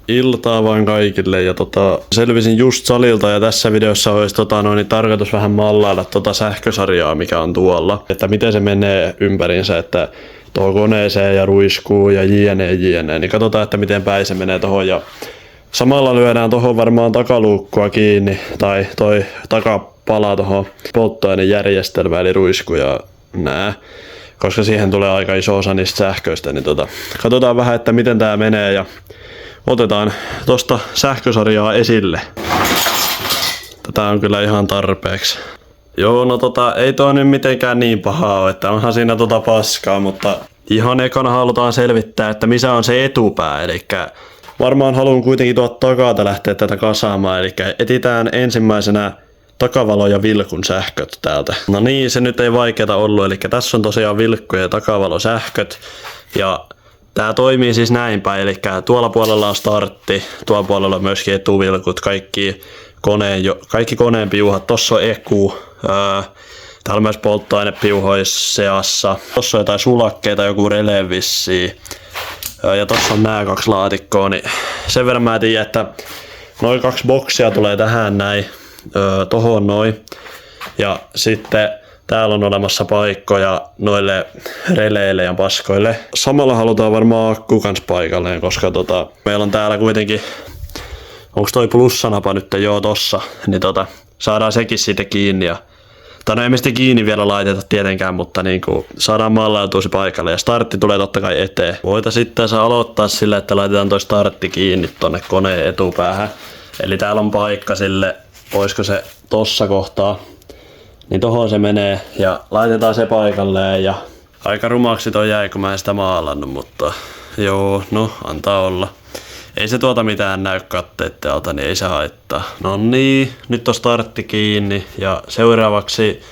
iltaa vaan kaikille ja selvisin just salilta ja tässä videossa olisi tarkoitus vähän mallailla sähkösarjaa mikä on tuolla. Että miten se menee ympärinsä, että tuohon koneeseen ja ruiskuu ja jne. Niin katsotaan, että miten päin se menee tohon ja samalla lyödään tohon varmaan takaluukkua kiinni tai toi takapala tohon polttoainejärjestelmään eli ruisku ja nää. Koska siihen tulee aika iso osa niistä sähköistä, niin katsotaan vähän, että miten tää menee ja otetaan tosta sähkösarjaa esille. Tätä on kyllä ihan tarpeeksi. Joo, no ei toi nyt mitenkään niin pahaa ole, että onhan siinä paskaa, mutta ihan ekana halutaan selvittää, että missä on se etupää, eli varmaan haluan kuitenkin tuolta takalta lähteä tätä kasaamaan, eli etsitään ensimmäisenä takavalo ja vilkun sähköt täältä. No niin, se nyt ei vaikeeta ollut, eli tässä on tosiaan vilkku ja takavalosähköt ja tää toimii siis näin päin, eli tuolla puolella on startti, tuolla puolella on myöskin etuvilkut, kaikki koneen piuhat, tossa on EKU, täällä on myös polttoainepiuhoissa seassa, tossa on jotain sulakkeita, joku rele vissiin, ja tossa on nää 2 laatikkoa, niin sen verran mä tiedän, että noin 2 boksia tulee tähän näin, tohon noin, ja sitten täällä on olemassa paikkoja noille releille ja paskoille. Samalla halutaan varmaan akku kans paikalleen, koska meillä on täällä kuitenkin, onks toi plussanapa nyt joo tossa, niin saadaan sekin siitä kiinni. Tai no ei me sitä kiinni vielä laiteta tietenkään, mutta niinku saadaan mallautua se paikalle ja startti tulee totta kai eteen. Voitaisiin sitten aloittaa sillä, että laitetaan toi startti kiinni tonne koneen etupäähän. Eli täällä on paikka sille, oisko se tossa kohtaa. Niin tohon se menee ja laitetaan se paikalleen ja aika rumaksi toi jäi kun mä en sitä maalannut, mutta joo, no antaa olla. Ei se mitään näy katteitten alta, niin ei se haittaa. No niin, nyt on startti kiinni ja seuraavaksi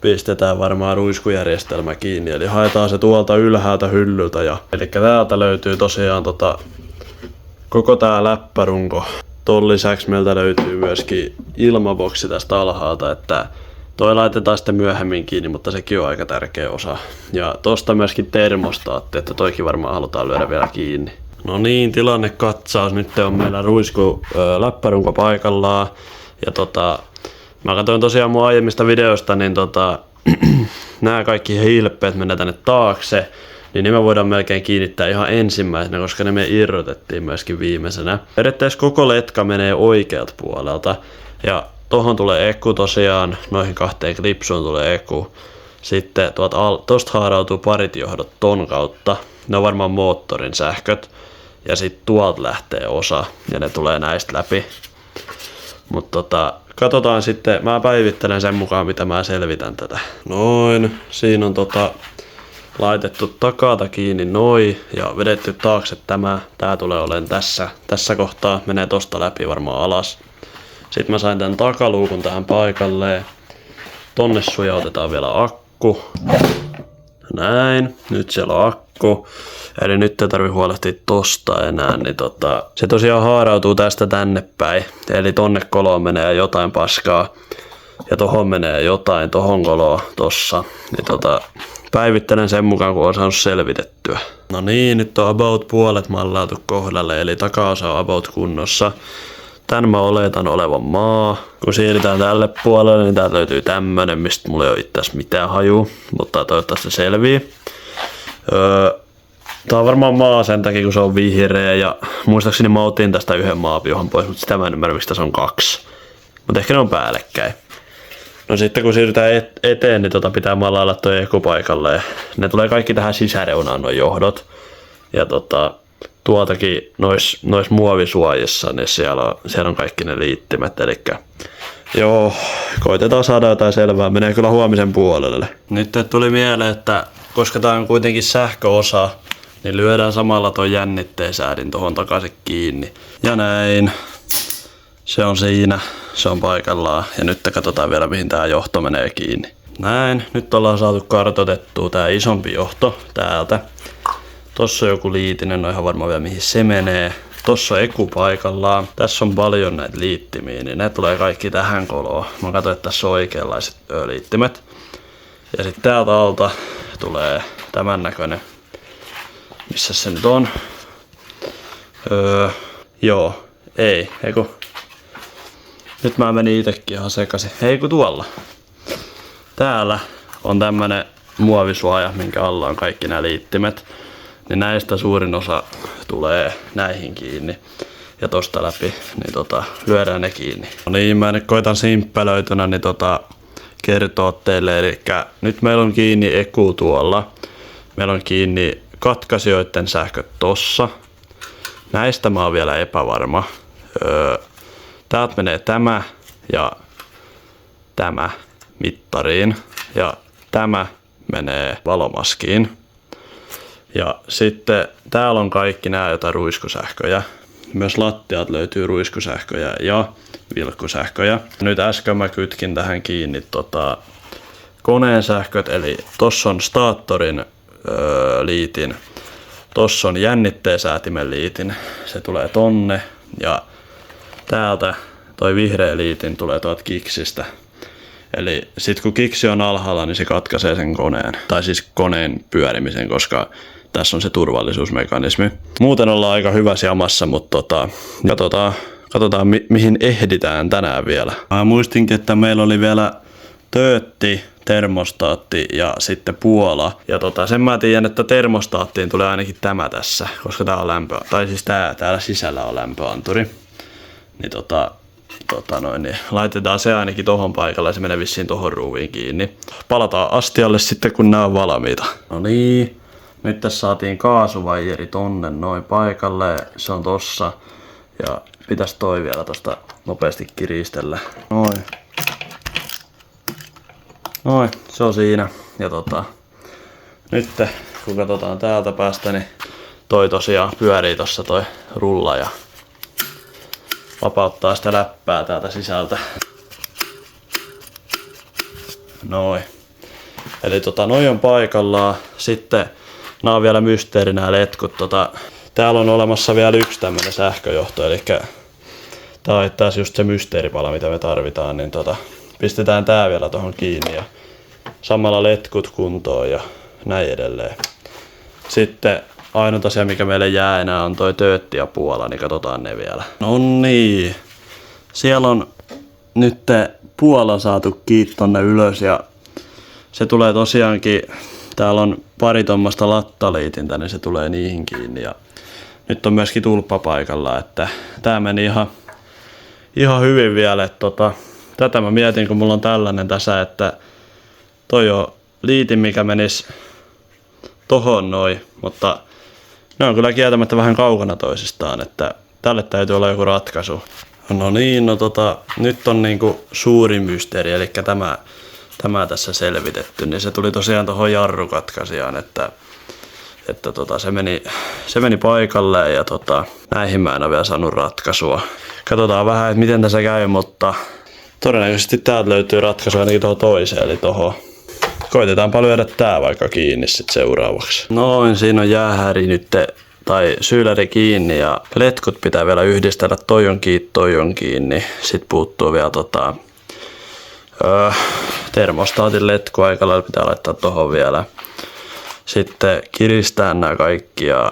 pistetään varmaan ruiskujärjestelmä kiinni. Eli haetaan se tuolta ylhäältä hyllyltä ja eli täältä löytyy tosiaan koko tää läppärunko. Ton lisäksi meiltä löytyy myöskin ilmaboksi tästä alhaalta, että toi laitetaan sitten myöhemmin kiinni, mutta sekin on aika tärkeä osa. Ja tosta myöskin termostaatti, että toikin varmaan halutaan lyödä vielä kiinni. No niin, tilannekatsaus. Nyt on meillä ruisku läppärunko paikallaan. Ja mä katsoin tosiaan mun aiemmista videoista, niin nämä kaikki hilppeet mennään tänne taakse. Niin me voidaan melkein kiinnittää ihan ensimmäisenä, koska ne me irrotettiin myöskin viimeisenä. Periaatteessa koko letka menee oikealta puolelta. Ja tohon tulee EKU tosiaan, noihin 2 klipsuun tulee EKU. Sitten tosta haarautuu parit johdot ton kautta. Ne on varmaan moottorin sähköt. Ja sitten tuolta lähtee osa ja ne tulee näistä läpi. Mutta katsotaan sitten, mä päivittelen sen mukaan mitä mä selvitän tätä. Noin, siinä on laitettu takalta kiinni noin ja vedetty taakse tämä. Tää tulee olemaan tässä kohtaa, menee tosta läpi varmaan alas. Sitten mä sain tän takaluukun tähän paikalleen. Tonne sujautetaan vielä akku. Näin, nyt siellä on akku. Eli nyt ei tarvi huolehtia tosta enää, niin se tosiaan haarautuu tästä tänne päin. Eli tonne koloon menee jotain paskaa. Ja tohon menee jotain, tohon koloon tossa. Niin päivittelen sen mukaan, kun on saanut selvitettyä. No niin, nyt on about puolet mallautu kohdalle, eli takaosa on about kunnossa. Tän mä oletan olevan maa. Kun siirrytään tälle puolelle, niin täältä löytyy tämmönen, mistä mulla ei ole itse asiassa mitään hajua, mutta toivottavasti se selvii. Tää on varmaan maa sen takia, kun se on vihreä ja muistaakseni mä otin tästä 1 maapiuhan pois, mutta sitä mä en ymmärrä, mistä se on 2. Mutta ehkä ne on päällekkäin. No sitten kun siirrytään eteen, niin pitää mallailla toi EKU paikalle. Ne tulee kaikki tähän sisäreunaan nuo johdot. Ja tuoltakin nois muovisuojissa, niin siellä on kaikki ne liittimet. Elikkä joo, koitetaan saada jotain selvää. Menee kyllä huomisen puolelle. Nyt tuli mieleen, että koska tää on kuitenkin sähköosa, niin lyödään samalla tuo jännitteisäädin tohon takaisin kiinni. Ja näin. Se on siinä. Se on paikallaan. Ja nyt katsotaan vielä mihin tää johto menee kiinni. Näin. Nyt ollaan saatu kartoitettua tää isompi johto täältä. Tossa on joku liitinen, no ihan varmaan vielä mihin se menee. Tossa on EKU paikallaan. Tässä on paljon näitä liittimiä, niin ne tulee kaikki tähän koloon. Mä katsoin, että tässä on oikeanlaiset liittimet. Ja sitten täältä alta tulee tämän näköinen. Missä se nyt on? Joo, eiku. Nyt mä menin itekin ihan sekaisin. Eiku tuolla. Täällä on tämmönen muovisuoja, minkä alla on kaikki nämä liittimet. Niin näistä suurin osa tulee näihin kiinni. Ja tosta läpi, niin lyödään ne kiinni. No niin, mä nyt koitan simppelöitynä niin kertoa teille. Eli nyt meillä on kiinni eku tuolla. Meillä on kiinni katkaisijoiden sähköt tossa. Näistä mä oon vielä epävarma. Täältä menee tämä ja tämä mittariin. Ja tämä menee valomaskiin. Ja sitten täällä on kaikki nämä jotain ruiskusähköjä. Myös lattiat löytyy ruiskusähköjä ja vilkkusähköjä. Nyt äsken mä kytkin tähän kiinni koneen sähköt, eli tossa on staattorin liitin, tossa on jännitteensäätimen liitin, se tulee tonne ja täältä toi vihreä liitin tulee tuolta kiksistä. Eli sit kun kiksi on alhaalla, niin se katkaisee sen koneen, tai siis koneen pyörimisen, koska tässä on se turvallisuusmekanismi. Muuten ollaan aika hyvässä jamassa, mutta katsotaan mihin ehditään tänään vielä. Mä muistinkin, että meillä oli vielä töötti, termostaatti ja sitten Puola. Ja sen mä tiedän, että termostaattiin tulee ainakin tämä tässä, koska tää on lämpö, tai siis täällä sisällä on lämpöanturi. Niin niin laitetaan se ainakin tohon paikalle ja se menee vissiin tohon ruuviin kiinni. Palataan astialle sitten kun nää on valmiita. No niin, nyt tässä saatiin kaasuvaijeri tonne noin paikalle. Se on tossa. Ja pitäis toi vielä tosta nopeasti kiristellä. Noin, se on siinä. Ja nyt kun katsotaan täältä päästä, niin toi tosiaan pyörii tossa toi rulla ja vapauttaa sitä läppää täältä sisältä. Noin. Eli noi on paikallaan. Sitten nää on vielä mysteeri nää letkut. Täällä on olemassa vielä yksi tämmönen sähköjohto. Eli tää on taas just se mysteeripala mitä me tarvitaan. Niin pistetään tää vielä tohon kiinni ja samalla letkut kuntoon ja näin edelleen. Sitten ainoa asia mikä meille jää enää on toi töötti ja Puola, niin katsotaan ne vielä. No niin. Siellä on nyt Puola saatu kiinni tonne ylös ja se tulee tosiaankin, täällä on pari tuommoista lattaliitintä, niin se tulee niihin kiinni ja nyt on myöskin tulppa paikalla, että tää meni ihan hyvin vielä, että tätä mä mietin kun mulla on tällainen tässä, että toi on liitin mikä menis tohon noin, mutta ne on kyllä kieltämättä vähän kaukana toisistaan, että tälle täytyy olla joku ratkaisu. No niin, nyt on niinku suuri mysteeri, eli tämä tässä selvitetty, niin se tuli tosiaan tohon jarrukatkaisijaan, että se meni paikalle ja näihin mä en ole vielä saanut ratkaisua. Katsotaan vähän, että miten tässä käy, mutta todennäköisesti täältä löytyy ratkaisu ainakin tuohon toiseen, eli tohon. Koitetaan lyödä tää vaikka kiinni sit seuraavaksi. Noin, siinä on jäähäri nyt, tai syläri kiinni ja letkut pitää vielä yhdistellä, toi on kiinni. Sit puuttuu vielä termostaatin letku aika lailla pitää laittaa tohon vielä. Sitten kiristää nämä kaikki ja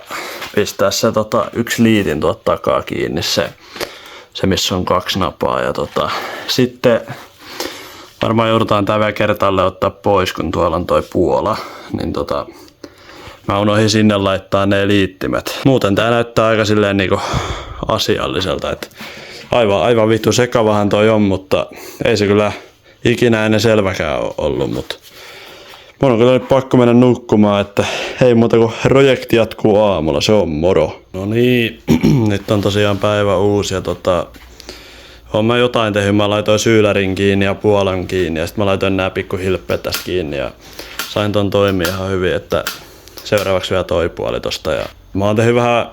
pistää se yksi liitin tuolta takaa kiinni, se missä on 2 napaa ja sitten varmaan joudutaan tää vielä kertaalle ottaa pois, kun tuolla on toi Puola, niin mä unohdin sinne laittaa ne liittimet. Muuten tää näyttää aika silleen niinku asialliselta, että aivan vittu sekavahan toi on, mutta ei se kyllä ikinä ennen selväkään ole ollut, mutta mun on kyllä nyt pakko mennä nukkumaan, että ei muuta kuin projekti jatkuu aamulla, se on moro. No niin, nyt on tosiaan päivä uusi ja oon mä jotain tehnyt, mä laitoin syylärin kiinni ja Puolan kiinni ja sit mä laitoin nää pikku hilppeet tästä kiinni ja sain ton toimia ihan hyvin, että seuraavaksi vielä toi puoli tosta ja mä oon tehnyt vähän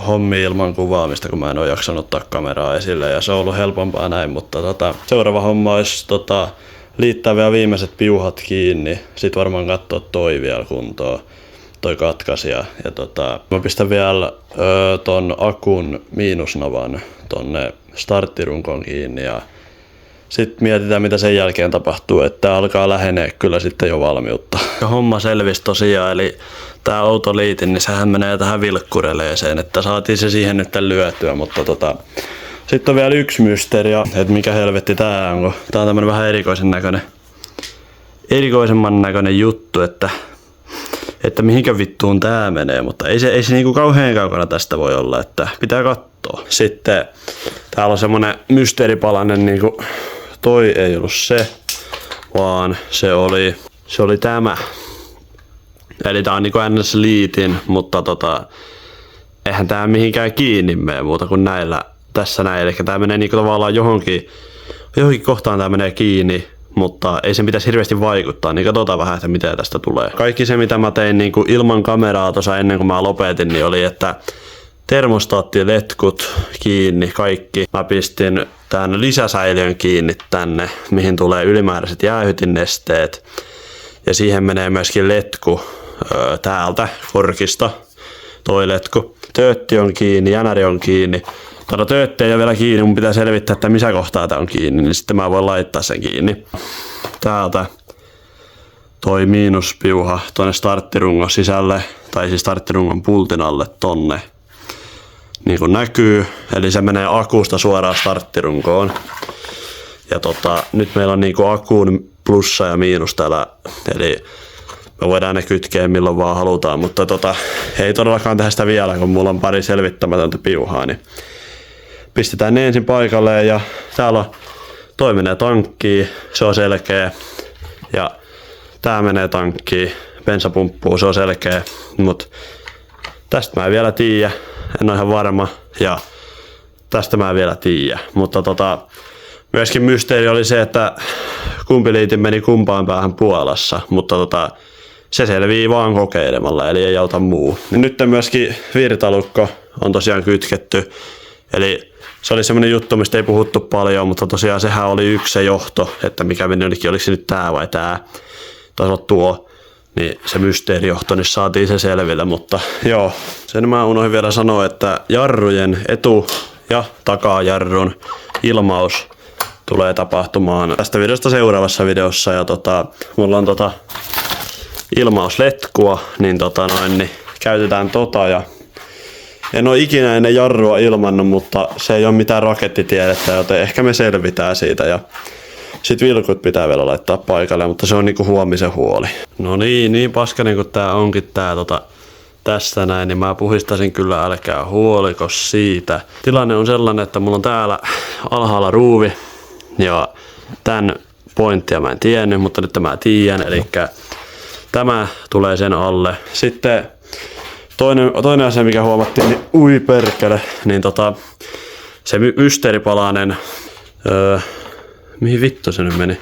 hommia ilman kuvaamista, kun mä en oo jaksanut ottaa kameraa esille ja se on ollut helpompaa näin, mutta seuraava homma olisi liittää vielä viimeiset piuhat kiinni, sit varmaan katsoa toi vielä kuntoon, toi katkaisija ja mä pistän vielä ton akun miinusnavan tonne starttirunkon kiinni ja Sitten mietitään mitä sen jälkeen tapahtuu, että alkaa lähenee kyllä sitten jo valmiutta. Ja homma selvisi tosiaan, eli tää autoliitin, niin sehän menee tähän vilkkureleeseen, että saatiin se siihen nyt lyötyä, mutta sitten on vielä yksi mysteeri, että mikä helvetti tää on, kun tää on tämmönen vähän erikoisemman näköinen juttu, että mihinkä vittuun tää menee, mutta ei se niinku kauhean kaukana tästä voi olla, että pitää katsoa. Sitten täällä on semmonen mysteeripalanen, niinku toi ei ollut se, vaan se oli tämä. Eli tää on niinku NS-liitin, mutta eihän tää mihinkään kiinni mene muuta kuin tässä näin. Eli tää menee niinku tavallaan johonkin kohtaan tää menee kiinni, mutta ei sen pitäisi hirveästi vaikuttaa, niin katsotaan vähän, että mitä tästä tulee. Kaikki se, mitä mä tein niin kuin ilman kameraa tuossa ennen kuin mä lopetin, niin oli, että termostaattiletkut kiinni, kaikki. Mä pistin tän lisäsäiliön kiinni tänne, mihin tulee ylimääräiset jäähytinnesteet. Ja siihen menee myöskin letku täältä korkista, toi letku. Töötti on kiinni, jänäri on kiinni. Töötti ei ole vielä kiinni, mun pitää selvittää, että missä kohtaa tää on kiinni, niin sitten mä voin laittaa sen kiinni. Täältä toi miinuspiuha tonne starttirungon sisälle, tai siis starttirungon pultin alle tonne. Niin kuin näkyy, eli se menee akusta suoraan starttirunkoon. Ja nyt meillä on niinku akun plussa ja miinus täällä, eli me voidaan ne kytkeä milloin vaan halutaan, mutta ei todellakaan tehdä sitä vielä, kun mulla on pari selvittämätöntä piuhaa, niin pistetään ne ensin paikalleen ja täällä on, toi menee tankkiin, se on selkeä. Ja tää menee tankkiin, bensapumppuun, se on selkeä. Mut tästä mä en vielä tiedä, en ole ihan varma. Ja tästä mä en vielä tiedä. Mutta myöskin mysteeri oli se, että kumpi liitin meni kumpaan päähän Puolassa. Mutta se selvii vaan kokeilemalla, eli ei auta muu. Ja nyt myöskin virtalukko on tosiaan kytketty. Eli se oli semmoinen juttu, mistä ei puhuttu paljon, mutta tosiaan sehän oli yksi se johto, että mikä meni olikin, oliko se nyt tää vai tää, taisi olla tuo, niin se mysteerijohto, niin saatiin se selville, mutta joo. Sen mä unohdin vielä sanoa, että jarrujen etu- ja takajarrun ilmaus tulee tapahtumaan tästä videosta seuraavassa videossa, ja mulla on ilmausletkua, niin niin käytetään ja en ole ikinä ennen jarrua ilmannut, mutta se ei ole mitään rakettitiedettä, joten ehkä me selvitään siitä. Ja sit vilkut pitää vielä laittaa paikalle, mutta se on niinku huomisen huoli. No niin paskanen kuin tää onkin tää tässä näin, niin mä puhistasin kyllä, älkää huoliko siitä. Tilanne on sellainen, että mulla on täällä alhaalla ruuvi ja tän pointtia mä en tiennyt, mutta nyt mä tiedän, eli tämä tulee sen alle. Sitten toinen asia, mikä huomattiin, niin ui perkele, niin se mysteeripalanen, mihin vittu se nyt meni?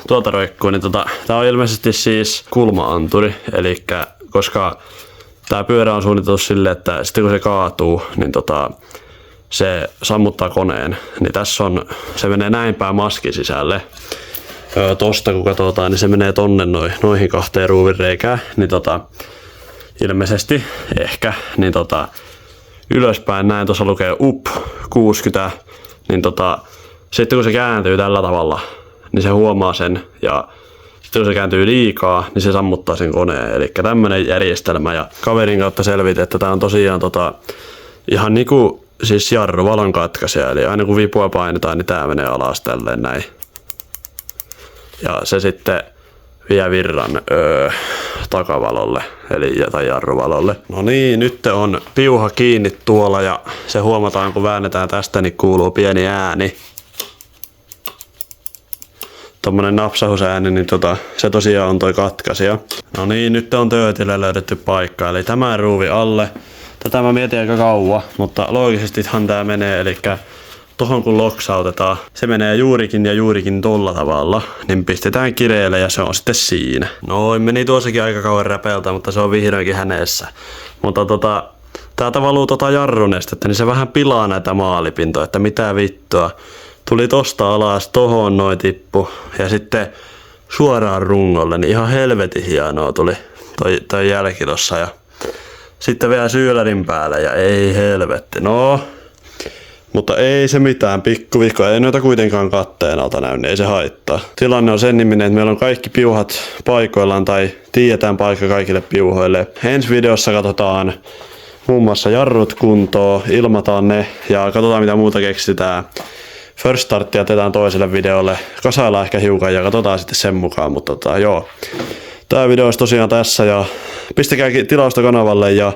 Tuolta roikkuu, niin tää on ilmeisesti siis kulma-anturi, eli koska tää pyörä on suunniteltu silleen, että sitten kun se kaatuu, niin se sammuttaa koneen, niin tässä se menee näin päin maskin sisälle. Tosta kun katsotaan, niin se menee tonne noihin kahteen ruuvinreikään, niin ilmeisesti ehkä, niin ylöspäin näin, tuossa lukee up 60, niin sitten kun se kääntyy tällä tavalla, niin se huomaa sen, ja sitten kun se kääntyy liikaa, niin se sammuttaa sen koneen, eli tämmönen järjestelmä, ja kaverin kautta selvitin, että tää on tosiaan ihan niinku siis jarru valon katkaisija, eli aina kun vipua painetaan, niin tää menee alas tälleen näin. Ja se sitten vie virran takavalolle, tai jarruvalolle. No niin, nyt on piuha kiinni tuolla ja se huomataan, kun väännetään tästä, niin kuuluu pieni ääni. Tommonen napsahusääni, niin se tosiaan on toi katkaisija. No niin, nyt on töötille löydetty paikka, eli tämä ruuvi alle. Tätä mä mietin aika kauan, mutta loogisesti tää menee, eli tohon kun loksautetaan, se menee juurikin tolla tavalla, niin pistetään kireelle ja se on sitten siinä. Noin, meni tuossakin aika kauan räpeältä, mutta se on vihdoinkin hänessä. Mutta täältä valuu jarrunestettä, niin se vähän pilaa näitä maalipintoja, että mitä vittua. Tuli tosta alas, tohon noin tippu ja sitten suoraan rungolle, niin ihan helvetin hienoa tuli toi jälki tossa ja sitten vielä syylärin päälle ja ei helvetti. No, Mutta ei se mitään, pikkuvihko, ei noita kuitenkaan katteen alta näy, niin ei se haittaa. Tilanne on sen niminen, että meillä on kaikki piuhat paikoillaan tai tiedetään paikka kaikille piuhoille. Ensi videossa katsotaan muun muassa jarrut kuntoon, ilmataan ne ja katsotaan mitä muuta keksitään. First startia teetään toiselle videolle, kasaillaan ehkä hiukan ja katsotaan sitten sen mukaan, mutta joo. Tää video olisi tosiaan tässä ja pistäkää tilausta kanavalle ja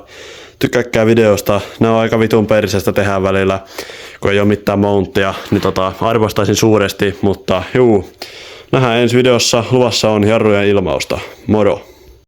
tykkääkää videosta. Ne on aika vitun perseestä tehdään välillä, kun ei ole mitään mounttia, niin arvostaisin suuresti, mutta juu. Nähdään ensi videossa, luvassa on jarrujen ilmausta. Moro!